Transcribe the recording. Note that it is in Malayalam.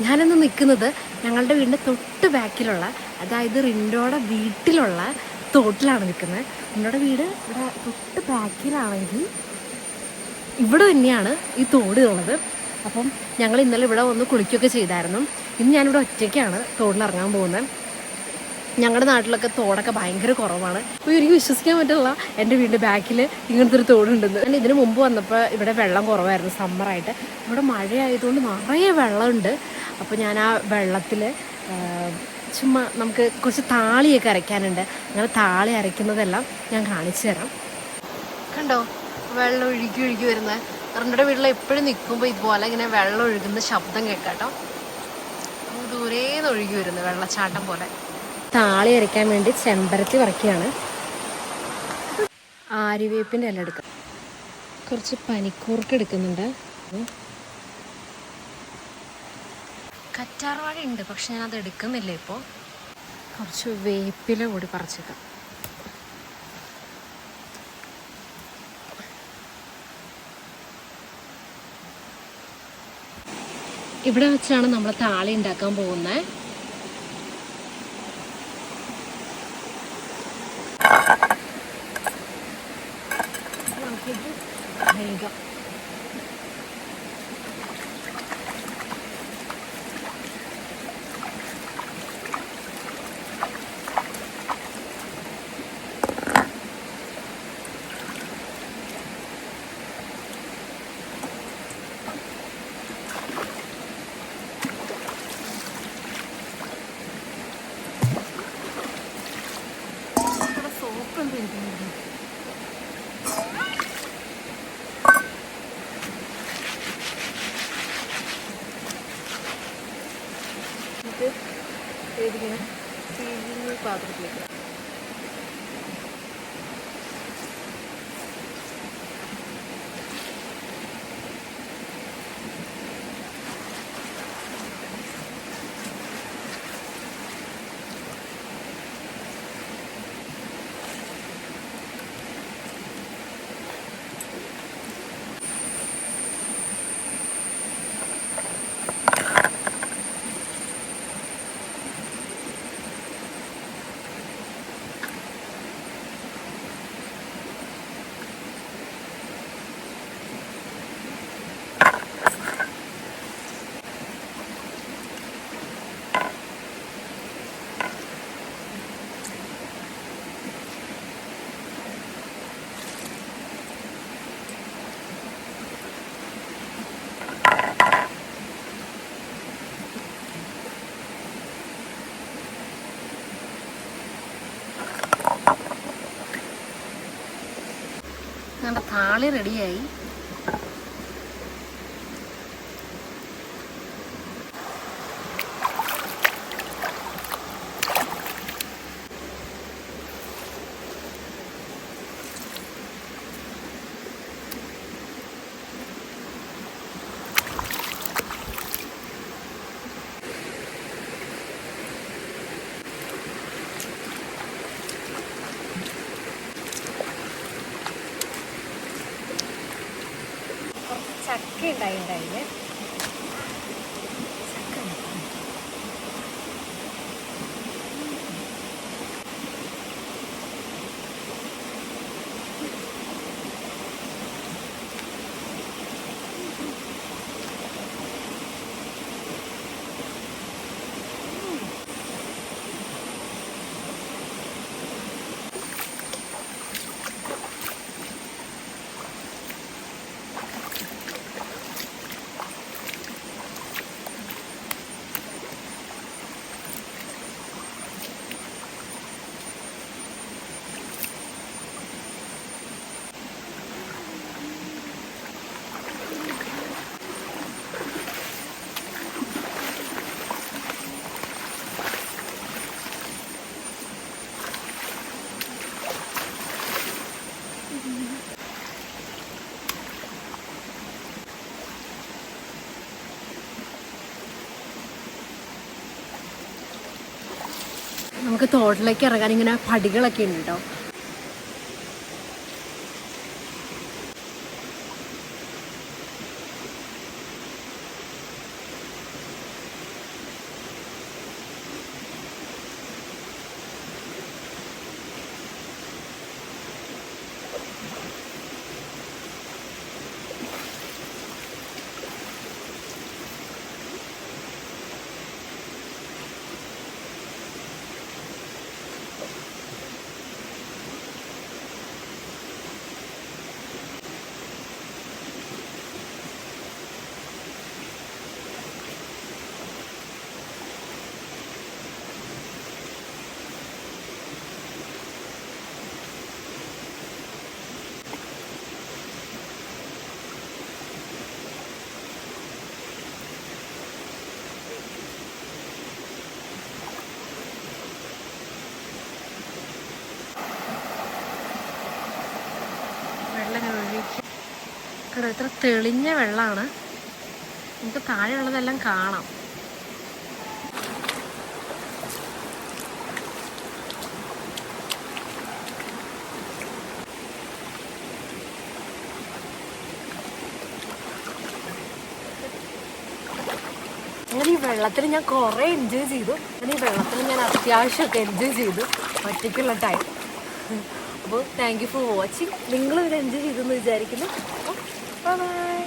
ഞാനിന്ന് നിൽക്കുന്നത് ഞങ്ങളുടെ വീടിൻ്റെ തൊട്ട് ബാക്കിലുള്ള, അതായത് റിൻഡോയുടെ വീട്ടിലുള്ള തോട്ടിലാണ് നിൽക്കുന്നത്. റിൻഡോയുടെ വീട് ഇവിടെ തൊട്ട് ബാക്കിലാണെങ്കിൽ ഇവിടെ തന്നെയാണ് ഈ തോട് ഉള്ളത്. അപ്പം ഞങ്ങൾ ഇന്നലെ ഇവിടെ വന്ന് കുളിക്കുകയൊക്കെ ചെയ്തായിരുന്നു. ഇന്ന് ഞാനിവിടെ ഒറ്റയ്ക്കാണ് തോടിലിറങ്ങാൻ പോകുന്നത്. ഞങ്ങളുടെ നാട്ടിലൊക്കെ തോടൊക്കെ ഭയങ്കര കുറവാണ്. അപ്പോൾ എനിക്ക് വിശ്വസിക്കാൻ പറ്റില്ല എൻ്റെ വീടിൻ്റെ ബാക്കിൽ ഇങ്ങനത്തെ ഒരു തോടുണ്ടെന്ന്. ഞാൻ ഇതിന് മുമ്പ് വന്നപ്പോൾ ഇവിടെ വെള്ളം കുറവായിരുന്നു, സമ്മറായിട്ട്. ഇവിടെ മഴയായതുകൊണ്ട് നിറയെ വെള്ളമുണ്ട്. അപ്പോൾ ഞാൻ ആ വെള്ളത്തിൽ ചുമ്മാ നമുക്ക് കുറച്ച് താളിയൊക്കെ അരയ്ക്കാനുണ്ട്. അങ്ങനെ താളി അരയ്ക്കുന്നതെല്ലാം ഞാൻ കാണിച്ചു തരാം. കണ്ടോ വെള്ളം ഒഴുകി വരുന്നത്. റിൻഡോയുടെ വീട്ടിൽ എപ്പോഴും നിൽക്കുമ്പോൾ ഇതുപോലെ ഇങ്ങനെ വെള്ളം ഒഴുകുന്ന ശബ്ദം കേൾക്കാട്ടോ. ദൂരേന്ന് ഒഴുകി വരുന്നത് വെള്ളച്ചാട്ടം പോലെ. താളി അരയ്ക്കാൻ വേണ്ടി ചെമ്പരത്തി വറക്കുകയാണ്. ആര്യവേപ്പിൻ്റെ ഇല എടുക്കാം. കുറച്ച് പനിക്കൂർക്ക എടുക്കുന്നുണ്ട്. കറ്റാർവാഴ ഉണ്ട്, പക്ഷെ ഞാനത് എടുക്കുന്നില്ല ഇപ്പോൾ. കുറച്ച് വേപ്പില കൂടി പറിച്ചേക്കാം. ഇവിടെ വെച്ചാണ് നമ്മൾ താളി ഉണ്ടാക്കാൻ പോകുന്നത്. വേഗം സോപ്പൊന്നും ഇരിക്കുന്നില്ല. ഇതിങ്ങനെ ചീഞ്ഞ പാത്രത്തിലേക്ക് നമ്മുടെ താളി റെഡിയായി. ചക്ക ഉണ്ടായിണ്ടായില്ലേ? നമുക്ക് തോട്ടിലേക്ക് ഇറങ്ങാൻ ഇങ്ങനെ പടികളൊക്കെ ഉണ്ട് കേട്ടോ. ഇത്ര തെളിഞ്ഞ വെള്ളമാണ്. നമുക്ക് താഴെയുള്ളതെല്ലാം കാണാം. അങ്ങനെ ഈ വെള്ളത്തിൽ ഞാൻ കുറേ എൻജോയ് ചെയ്തു. അങ്ങനെ ഈ വെള്ളത്തിൽ ഞാൻ അത്യാവശ്യമൊക്കെ എൻജോയ് ചെയ്തു ഒറ്റയ്ക്കുള്ള ടൈം. അപ്പോൾ താങ്ക് യു ഫോർ വാച്ചിങ്. നിങ്ങളും ഇത് എൻജോയ് ചെയ്തെന്ന് വിചാരിക്കുന്നു. ബൈ.